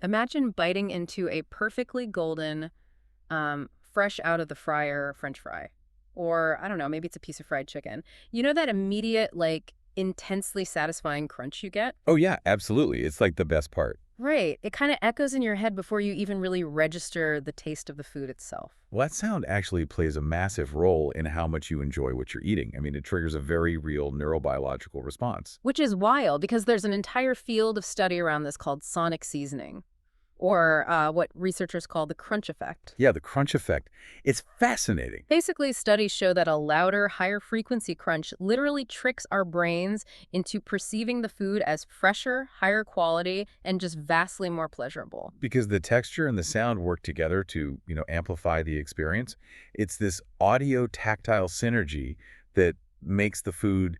Imagine biting into a perfectly golden, fresh out of the fryer French fry. Or, I don't know, maybe it's a piece of fried chicken. You know that immediate, like, intensely satisfying crunch you get? Oh, yeah, absolutely. It's like the best part. Right. It kind of echoes in your head before you even really register the taste of the food itself. Well, that sound actually plays a massive role in how much you enjoy what you're eating. I mean, it triggers a very real neurobiological response. Which is wild because there's an entire field of study around this called sonic seasoning, or what researchers call the crunch effect. Yeah, the crunch effect. It's fascinating. Basically, studies show that a louder, higher frequency crunch literally tricks our brains into perceiving the food as fresher, higher quality, and just vastly more pleasurable. Because the texture and the sound work together to, amplify the experience. It's this audio-tactile synergy that makes the food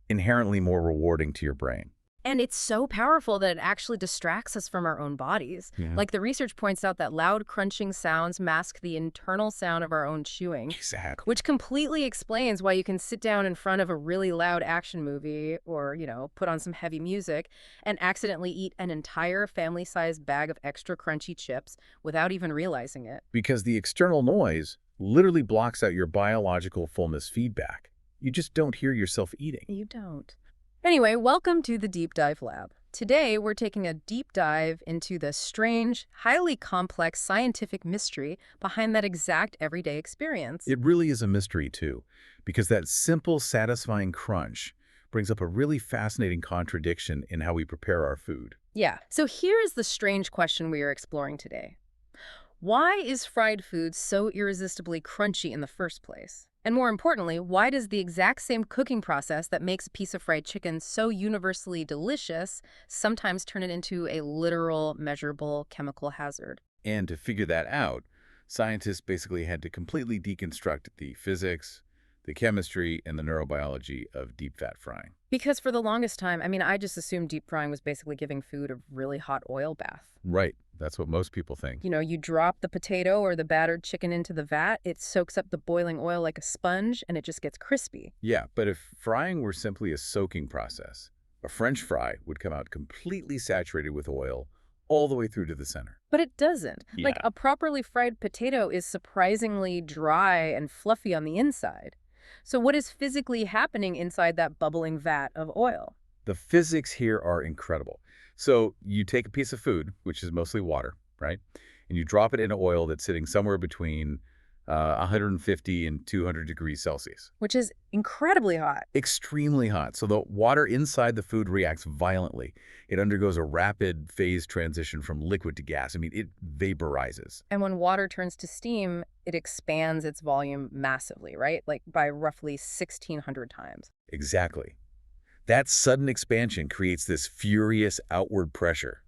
inherently more rewarding to your brain. And it's so powerful that it actually distracts us from our own bodies. Yeah. Like the research points out that loud crunching sounds mask the internal sound of our own chewing, Exactly. which completely explains why you can sit down in front of a really loud action movie or, put on some heavy music and accidentally eat an entire family-sized bag of extra crunchy chips without even realizing it. Because the external noise literally blocks out your biological fullness feedback. You just don't hear yourself eating. You don't. Anyway, welcome to the Deep Dive Lab. Today, we're taking a deep dive into the strange, highly complex scientific mystery behind that exact everyday experience. It really is a mystery, too, because that simple, satisfying crunch brings up a really fascinating contradiction in how we prepare our food. Yeah. So here is the strange question we are exploring today. Why is fried food so irresistibly crunchy in the first place? And more importantly, why does the exact same cooking process that makes a piece of fried chicken so universally delicious sometimes turn it into a literal, measurable chemical hazard? And to figure that out, scientists basically had to completely deconstruct the physics, the chemistry, and the neurobiology of deep fat frying. Because for the longest time, I just assumed deep frying was basically giving food a really hot oil bath. Right. That's what most people think. You drop the potato or the battered chicken into the vat, it soaks up the boiling oil like a sponge, and it just gets crispy. Yeah, but if frying were simply a soaking process, a French fry would come out completely saturated with oil all the way through to the center. But it doesn't. Yeah. Like, a properly fried potato is surprisingly dry and fluffy on the inside. So what is physically happening inside that bubbling vat of oil? The physics here are incredible. So you take a piece of food, which is mostly water, right? And you drop it in oil that's sitting somewhere between 150 and 200 degrees Celsius. Which is incredibly hot. Extremely hot. So the water inside the food reacts violently. It undergoes a rapid phase transition from liquid to gas. I mean, it vaporizes. And when water turns to steam, it expands its volume massively, right? Like by roughly 1,600 times. Exactly. That sudden expansion creates this furious outward pressure.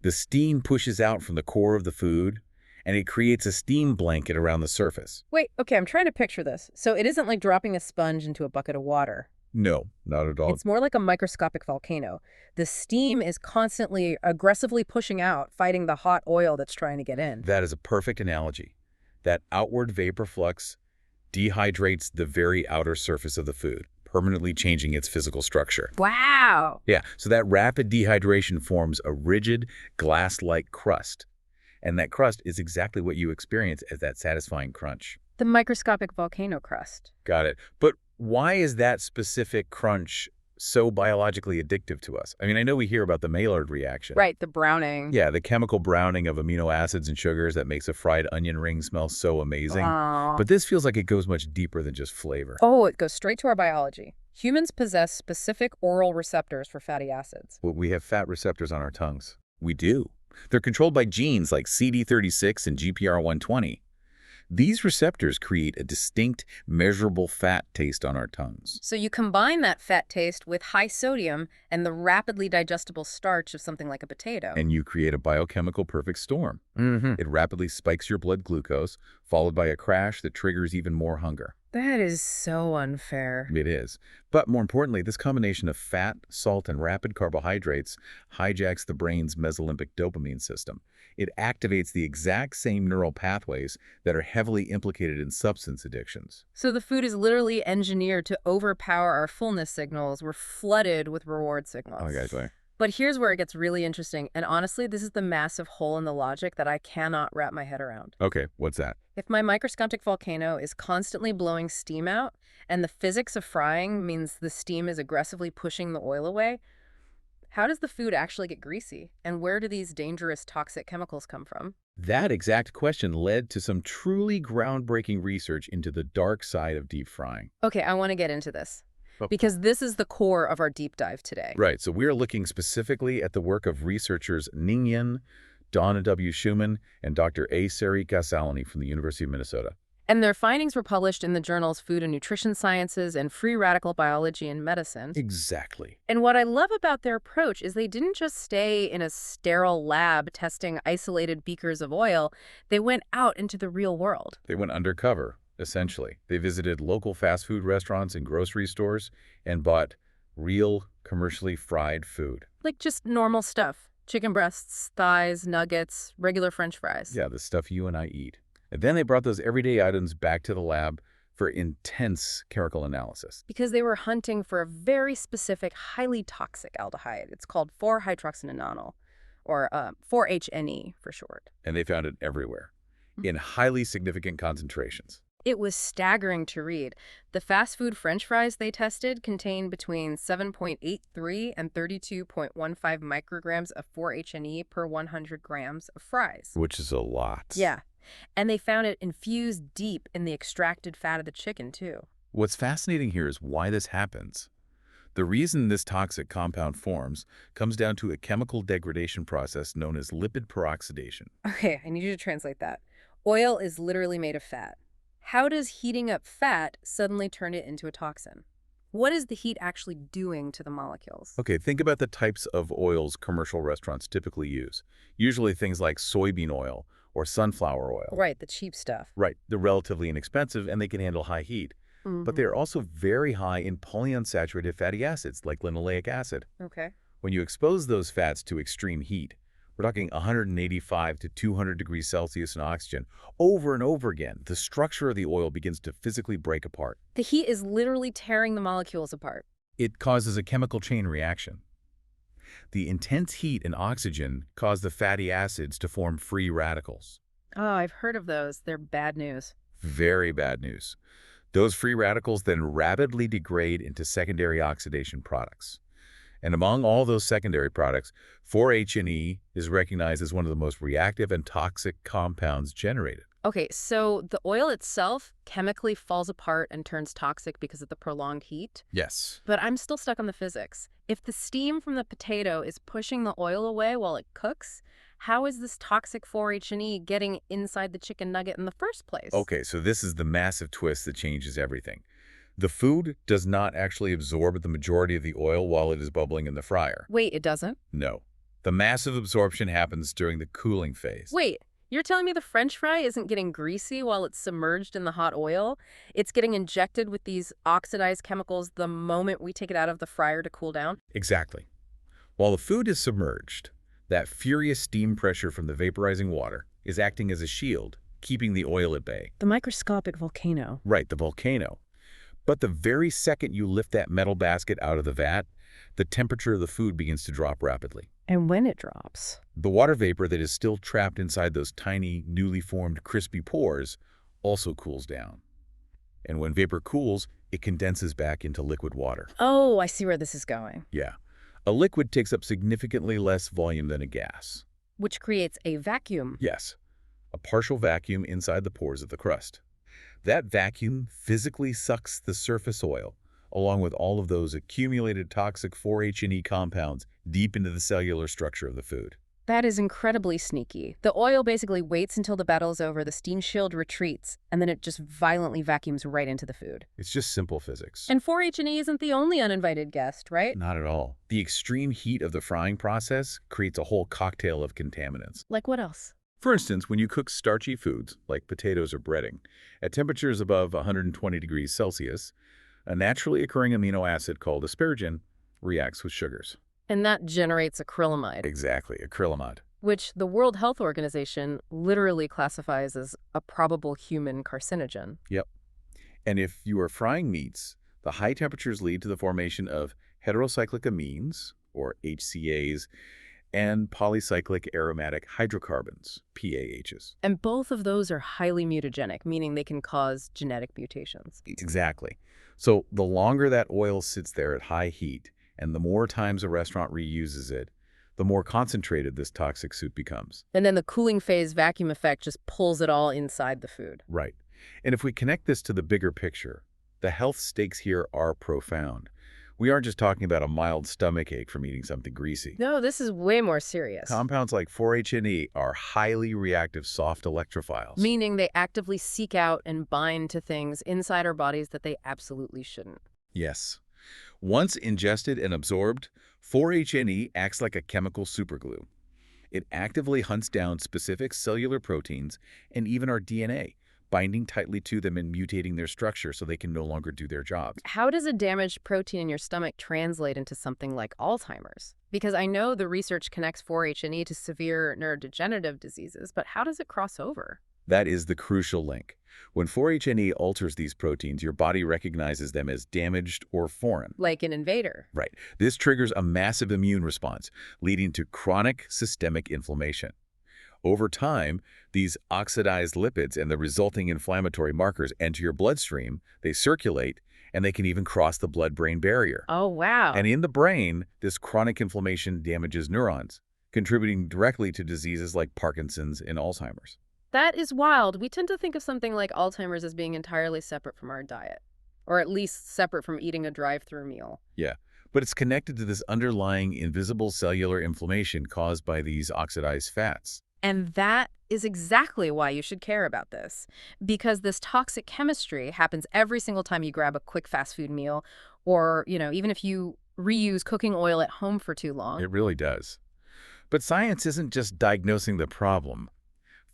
The steam pushes out from the core of the food, and it creates a steam blanket around the surface. Wait, okay, I'm trying to picture this. So it isn't like dropping a sponge into a bucket of water. No, not at all. It's more like a microscopic volcano. The steam is constantly, aggressively pushing out, fighting the hot oil that's trying to get in. That is a perfect analogy. That outward vapor flux dehydrates the very outer surface of the food, permanently changing its physical structure. Wow! Yeah, so that rapid dehydration forms a rigid, glass-like crust. And that crust is exactly what you experience as that satisfying crunch. The microscopic volcano crust. Got it. But why is that specific crunch so biologically addictive to us? I mean, I know we hear about the Maillard reaction. Right, the browning. Yeah, the chemical browning of amino acids and sugars that makes a fried onion ring smell so amazing. But this feels like it goes much deeper than just flavor. Oh, it goes straight to our biology. Humans possess specific oral receptors for fatty acids. Well, we have fat receptors on our tongues. We do. They're controlled by genes like CD36 and GPR120. These receptors create a distinct, measurable fat taste on our tongues. So you combine that fat taste with high sodium and the rapidly digestible starch of something like a potato. And you create a biochemical perfect storm. It rapidly spikes your blood glucose, followed by a crash that triggers even more hunger. That is so unfair. It is. But more importantly, this combination of fat, salt, and rapid carbohydrates hijacks the brain's mesolimbic dopamine system. It activates the exact same neural pathways that are heavily implicated in substance addictions. So the food is literally engineered to overpower our fullness signals. We're flooded with reward signals. Oh, my gosh, But here's where it gets really interesting, and honestly, this is the massive hole in the logic that I cannot wrap my head around. Okay, what's that? If my microscopic volcano is constantly blowing steam out, and the physics of frying means the steam is aggressively pushing the oil away, how does the food actually get greasy? And where do these dangerous toxic chemicals come from? That exact question led to some truly groundbreaking research into the dark side of deep frying. Okay, I want to get into this Oh, because this is the core of our deep dive today. right, so we're looking specifically at the work of researchers Ning Yin, Donna W. Schumann, and Dr. A. Sari Gasalani from the University of Minnesota. And their findings were published in the journals Food and Nutrition Sciences and Free Radical Biology and Medicine. Exactly. And what I love about their approach is they didn't just stay in a sterile lab testing isolated beakers of oil. They went out into the real world. They went undercover, essentially. They visited local fast food restaurants and grocery stores and bought real, commercially fried food. Like just normal stuff. Chicken breasts, thighs, nuggets, regular French fries. Yeah, the stuff you and I eat. And then they brought those everyday items back to the lab for intense chemical analysis. Because they were hunting for a very specific, highly toxic aldehyde. It's called 4-hydroxynonenal, or 4-HNE for short. And they found it everywhere, in highly significant concentrations. It was staggering to read. The fast food French fries they tested contained between 7.83 and 32.15 micrograms of 4-HNE per 100 grams of fries. Which is a lot. Yeah. And they found it infused deep in the extracted fat of the chicken, too. What's fascinating here is why this happens. The reason this toxic compound forms comes down to a chemical degradation process known as lipid peroxidation. Okay, I need you to translate that. Oil is literally made of fat. How does heating up fat suddenly turn it into a toxin? What is the heat actually doing to the molecules? Okay, think about the types of oils commercial restaurants typically use. Usually things like soybean oil or sunflower oil. Right, the cheap stuff. Right, they're relatively inexpensive and they can handle high heat. But they're also very high in polyunsaturated fatty acids like linoleic acid. Okay. When you expose those fats to extreme heat, we're talking 185 to 200 degrees Celsius in oxygen, over and over again, the structure of the oil begins to physically break apart. The heat is literally tearing the molecules apart. It causes a chemical chain reaction. The intense heat and oxygen cause the fatty acids to form free radicals. Oh, I've heard of those. They're bad news. Very bad news. Those free radicals then rapidly degrade into secondary oxidation products. And among all those secondary products, 4-HNE is recognized as one of the most reactive and toxic compounds generated. Okay, so the oil itself chemically falls apart and turns toxic because of the prolonged heat. Yes. But I'm still stuck on the physics. If the steam from the potato is pushing the oil away while it cooks, how is this toxic 4-HNE getting inside the chicken nugget in the first place? Okay, so this is the massive twist that changes everything. The food does not actually absorb the majority of the oil while it is bubbling in the fryer. Wait, it doesn't? No. The massive absorption happens during the cooling phase. Wait, you're telling me the French fry isn't getting greasy while it's submerged in the hot oil? It's getting injected with these oxidized chemicals the moment we take it out of the fryer to cool down? Exactly. While the food is submerged, that furious steam pressure from the vaporizing water is acting as a shield, keeping the oil at bay. The microscopic volcano. Right, the volcano. But the very second you lift that metal basket out of the vat, the temperature of the food begins to drop rapidly. And when it drops? The water vapor that is still trapped inside those tiny, newly formed crispy pores also cools down. And when vapor cools, it condenses back into liquid water. Oh, I see where this is going. Yeah. A liquid takes up significantly less volume than a gas. Which creates a vacuum. Yes, a partial vacuum inside the pores of the crust. That vacuum physically sucks the surface oil, along with all of those accumulated toxic 4-HNE compounds, deep into the cellular structure of the food. That is incredibly sneaky. The oil basically waits until the battle is over, the steam shield retreats, and then it just violently vacuums right into the food. It's just simple physics. And 4-HNE isn't the only uninvited guest, right? Not at all. The extreme heat of the frying process creates a whole cocktail of contaminants. Like what else? For instance, when you cook starchy foods, like potatoes or breading, at temperatures above 120 degrees Celsius, a naturally occurring amino acid called asparagine reacts with sugars. And that generates acrylamide. Exactly, acrylamide. Which the World Health Organization literally classifies as a probable human carcinogen. Yep. And if you are frying meats, the high temperatures lead to the formation of heterocyclic amines, or HCAs, and polycyclic aromatic hydrocarbons, PAHs. And both of those are highly mutagenic, meaning they can cause genetic mutations. Exactly. So the longer that oil sits there at high heat, and the more times a restaurant reuses it, the more concentrated this toxic soup becomes. And then the cooling phase vacuum effect just pulls it all inside the food. Right. And if we connect this to the bigger picture, the health stakes here are profound. We aren't just talking about a mild stomachache from eating something greasy. No, this is way more serious. Compounds like 4-HNE are highly reactive soft electrophiles. Meaning they actively seek out and bind to things inside our bodies that they absolutely shouldn't. Yes. Once ingested and absorbed, 4-HNE acts like a chemical superglue. It actively hunts down specific cellular proteins and even our DNA, binding tightly to them and mutating their structure so they can no longer do their jobs. How does a damaged protein in your stomach translate into something like Alzheimer's? Because I know the research connects 4-HNE to severe neurodegenerative diseases, but how does it cross over? That is the crucial link. When 4-HNE alters these proteins, your body recognizes them as damaged or foreign. Like an invader. Right. This triggers a massive immune response, leading to chronic systemic inflammation. Over time, these oxidized lipids and the resulting inflammatory markers enter your bloodstream, they circulate, and they can even cross the blood-brain barrier. Oh, wow. And in the brain, this chronic inflammation damages neurons, contributing directly to diseases like Parkinson's and Alzheimer's. That is wild. We tend to think of something like Alzheimer's as being entirely separate from our diet, or at least separate from eating a drive-through meal. Yeah, but it's connected to this underlying invisible cellular inflammation caused by these oxidized fats. And that is exactly why you should care about this, because this toxic chemistry happens every single time you grab a quick fast food meal, or, even if you reuse cooking oil at home for too long. It really does. But science isn't just diagnosing the problem.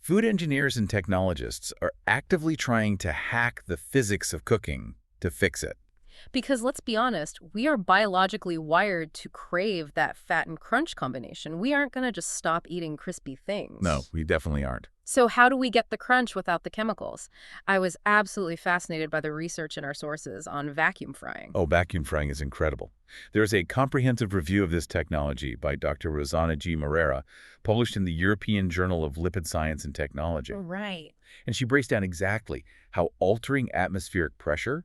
Food engineers and technologists are actively trying to hack the physics of cooking to fix it. Because let's be honest, we are biologically wired to crave that fat and crunch combination. We aren't going to just stop eating crispy things. No, we definitely aren't. So how do we get the crunch without the chemicals? I was absolutely fascinated by the research in our sources on vacuum frying. Oh, vacuum frying is incredible. There's a comprehensive review of this technology by Dr. Rosanna G. Moreira, published in the European Journal of Lipid Science and Technology. Right. And she breaks down exactly how altering atmospheric pressure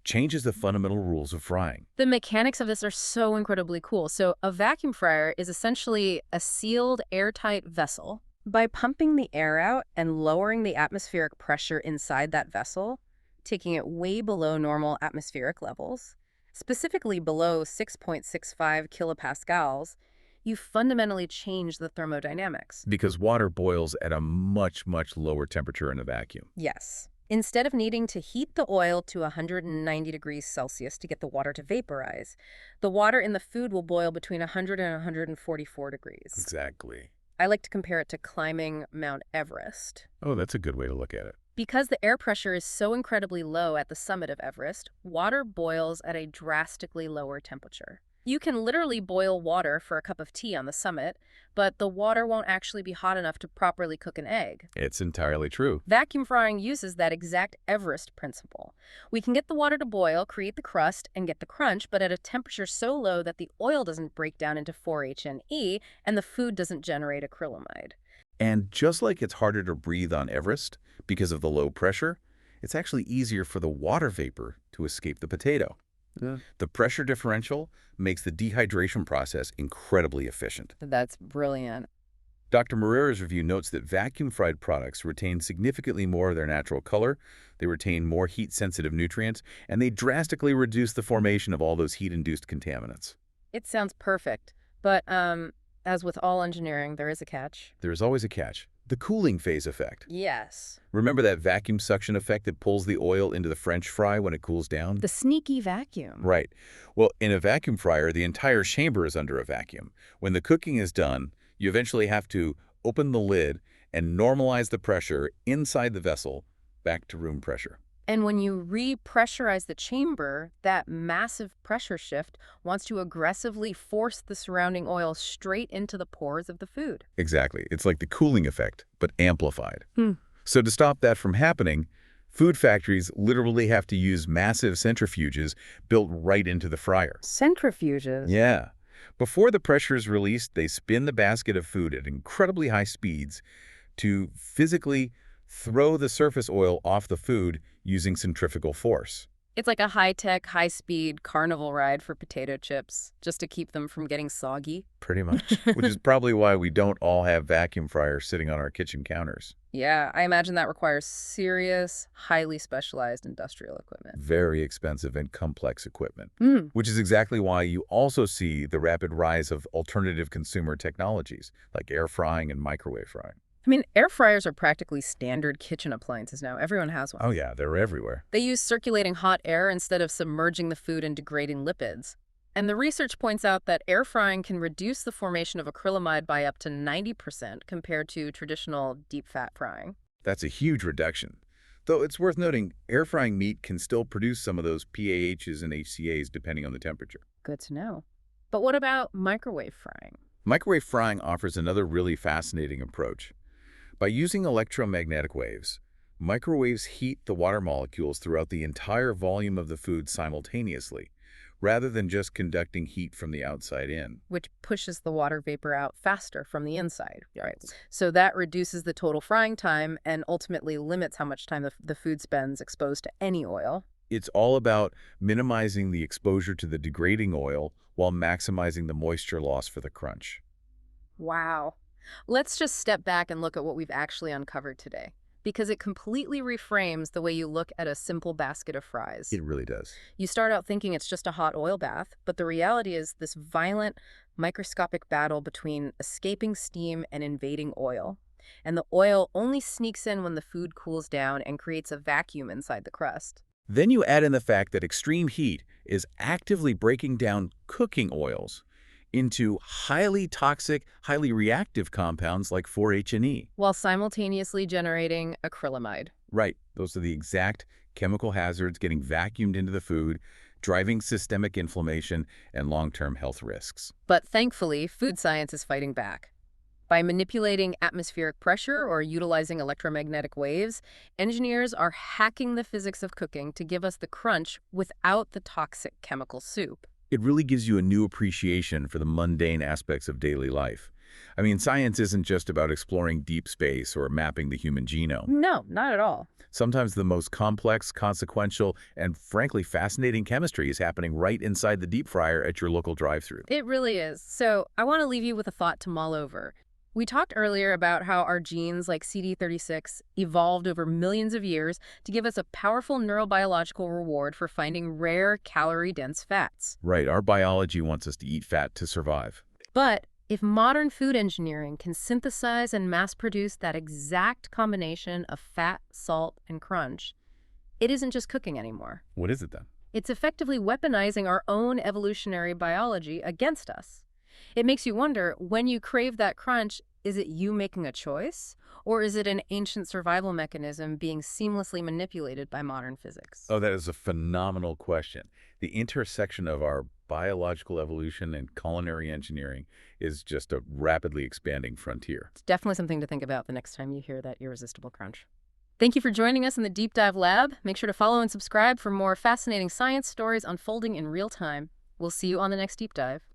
changes the fundamental rules of frying. The mechanics of this are so incredibly cool. So a vacuum fryer is essentially a sealed, airtight vessel. By pumping the air out and lowering the atmospheric pressure inside that vessel, taking it way below normal atmospheric levels, specifically below 6.65 kilopascals, you fundamentally change the thermodynamics. Because water boils at a much, much lower temperature in a vacuum. Yes. Instead of needing to heat the oil to 190 degrees Celsius to get the water to vaporize, the water in the food will boil between 100 and 144 degrees. Exactly. I like to compare it to climbing Mount Everest. Oh, that's a good way to look at it. Because the air pressure is so incredibly low at the summit of Everest, water boils at a drastically lower temperature. You can literally boil water for a cup of tea on the summit, but the water won't actually be hot enough to properly cook an egg. It's entirely true. Vacuum frying uses that exact Everest principle. We can get the water to boil, create the crust, and get the crunch, but at a temperature so low that the oil doesn't break down into 4-HNE and the food doesn't generate acrylamide. And just like it's harder to breathe on Everest because of the low pressure, it's actually easier for the water vapor to escape the potato. Yeah. The pressure differential makes the dehydration process incredibly efficient. That's brilliant. Dr. Moreira's review notes that vacuum-fried products retain significantly more of their natural color, they retain more heat-sensitive nutrients, and they drastically reduce the formation of all those heat-induced contaminants. It sounds perfect, but as with all engineering, there is a catch. There is always a catch. The cooling phase effect. Yes. Remember that vacuum suction effect that pulls the oil into the French fry when it cools down? The sneaky vacuum. Right. Well, in a vacuum fryer, the entire chamber is under a vacuum. When the cooking is done, you eventually have to open the lid and normalize the pressure inside the vessel back to room pressure. And when you repressurize the chamber, that massive pressure shift wants to aggressively force the surrounding oil straight into the pores of the food. Exactly. It's like the cooling effect, but amplified. So to stop that from happening, food factories literally have to use massive centrifuges built right into the fryer. Centrifuges? Yeah. Before the pressure is released, they spin the basket of food at incredibly high speeds to physically throw the surface oil off the food using centrifugal force. It's like a high-tech, high-speed carnival ride for potato chips, just to keep them from getting soggy. Pretty much. Which is probably why we don't all have vacuum fryers sitting on our kitchen counters. Yeah, I imagine that requires serious, highly specialized industrial equipment. Very expensive and complex equipment. Mm. Which is exactly why you also see the rapid rise of alternative consumer technologies, like air frying and microwave frying. I mean, air fryers are practically standard kitchen appliances now. Everyone has one. Oh yeah, they're everywhere. They use circulating hot air instead of submerging the food in degrading lipids. And the research points out that air frying can reduce the formation of acrylamide by up to 90% compared to traditional deep fat frying. That's a huge reduction. Though it's worth noting, air frying meat can still produce some of those PAHs and HCAs depending on the temperature. Good to know. But what about microwave frying? Microwave frying offers another really fascinating approach. By using electromagnetic waves, microwaves heat the water molecules throughout the entire volume of the food simultaneously, rather than just conducting heat from the outside in. Which pushes the water vapor out faster from the inside, right? So that reduces the total frying time and ultimately limits how much time the food spends exposed to any oil. It's all about minimizing the exposure to the degrading oil while maximizing the moisture loss for the crunch. Wow. Let's just step back and look at what we've actually uncovered today, because it completely reframes the way you look at a simple basket of fries. It really does. You start out thinking it's just a hot oil bath, but the reality is this violent, microscopic battle between escaping steam and invading oil. And the oil only sneaks in when the food cools down and creates a vacuum inside the crust. Then you add in the fact that extreme heat is actively breaking down cooking oils into highly toxic, highly reactive compounds like 4-H-and-E. While simultaneously generating acrylamide. Right. Those are the exact chemical hazards getting vacuumed into the food, driving systemic inflammation and long-term health risks. But thankfully, food science is fighting back. By manipulating atmospheric pressure or utilizing electromagnetic waves, engineers are hacking the physics of cooking to give us the crunch without the toxic chemical soup. It really gives you a new appreciation for the mundane aspects of daily life. I mean, science isn't just about exploring deep space or mapping the human genome. No, not at all. Sometimes the most complex, consequential, and frankly fascinating chemistry is happening right inside the deep fryer at your local drive-thru. It really is. So I want to leave you with a thought to mull over. We talked earlier about how our genes, like CD36, evolved over millions of years to give us a powerful neurobiological reward for finding rare, calorie-dense fats. Right, our biology wants us to eat fat to survive. But if modern food engineering can synthesize and mass-produce that exact combination of fat, salt, and crunch, it isn't just cooking anymore. What is it then? It's effectively weaponizing our own evolutionary biology against us. It makes you wonder, when you crave that crunch, is it you making a choice? Or is it an ancient survival mechanism being seamlessly manipulated by modern physics? Oh, that is a phenomenal question. The intersection of our biological evolution and culinary engineering is just a rapidly expanding frontier. It's definitely something to think about the next time you hear that irresistible crunch. Thank you for joining us in the Deep Dive Lab. Make sure to follow and subscribe for more fascinating science stories unfolding in real time. We'll see you on the next Deep Dive.